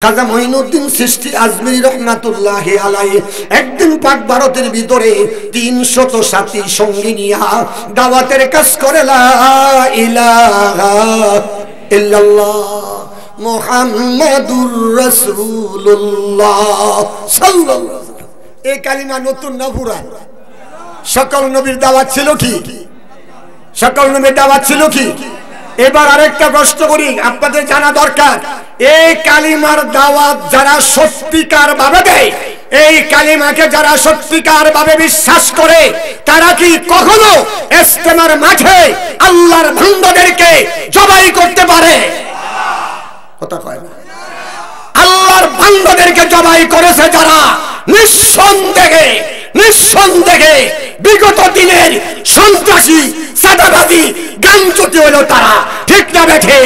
খাজা মঈনুদ্দিন চিশতি আজমিরি রহমাতুল্লাহি আলাইহি একদিন পাক ভারতের ভিতরে ৩০০ সাথী সঙ্গী নিয়া দাওয়াতের কাজ করে লা ইলাহা ইল্লাল্লাহ মুহাম্মাদুর রাসূলুল্লাহ সাল্লাল্লাহু আলাইহি ওয়াসাল্লাম। এই কালিমা নতুন না পুরান? সকল নবীর দাওয়াত ছিল কি? সকল নবীর দাওয়াত ছিল কি? এবার আরেকটা প্রশ্ন করি, আপনাদের জানা দরকার, এই কালিমার দাওয়াত যারা সত্যিকার ভাবে দেয়, এই কালিমাকে যারা সত্যিকার ভাবে বিশ্বাস করে, তারা কি কখনো ইস্তেমার মাঠে আল্লাহর বান্দাদেরকে জবাই করতে পারে? কথা কয় না। আল্লাহর বান্দাদেরকে জবাই করেছে যারা, নিঃসন্দেহে বিগত দিনের সন্ত্রাসী সাদাবাদী গামচুতি হলো তারা, ঠিক না বেঠে?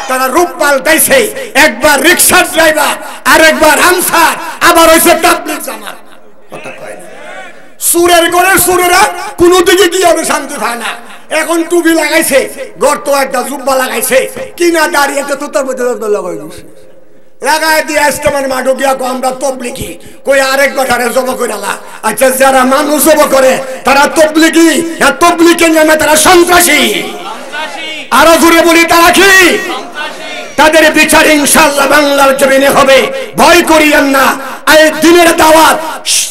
তারা রূপ পাল্টাইছে, একবার রিকশার ড্রাইভার, আরেকবার আনসার, আবার হইছে তাবলীগ জামাত। কথা কয় না। সুরের ঘরের সুরেরা কোন দিকে কি হবে শান্তি পায় না। এখন টুপি লাগাইছে, গর্ত একটা জুব্বা লাগাইছে, কিনা দাঁড়িয়ে তো তোর মধ্যে লাগাই দিছে, লাগাই দিয়ে ইস্তেমার মাঠে গিয়া কো আমরা তবলিগি, কই আরেক কথারে জমা করে আলা। আচ্ছা, যারা মানুষ জমা করে তারা তবলিগি, আর তবলিগের নামে তারা সন্ত্রাসী। আরো জোরে বলি, তারা কি? তাদের বিচার ইনশাআল্লাহ বাংলার জমিনে হবে, ভয় করিয়েন না। এই দিনের দাওয়াত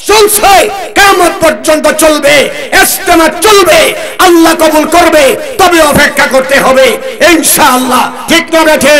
চলছে, কিয়ামত পর্যন্ত চলবে, ইস্তেমা চলবে, আল্লাহ কবুল করবে, তবে অপেক্ষা করতে হবে ইনশাআল্লাহ, ঠিক না বেঠে?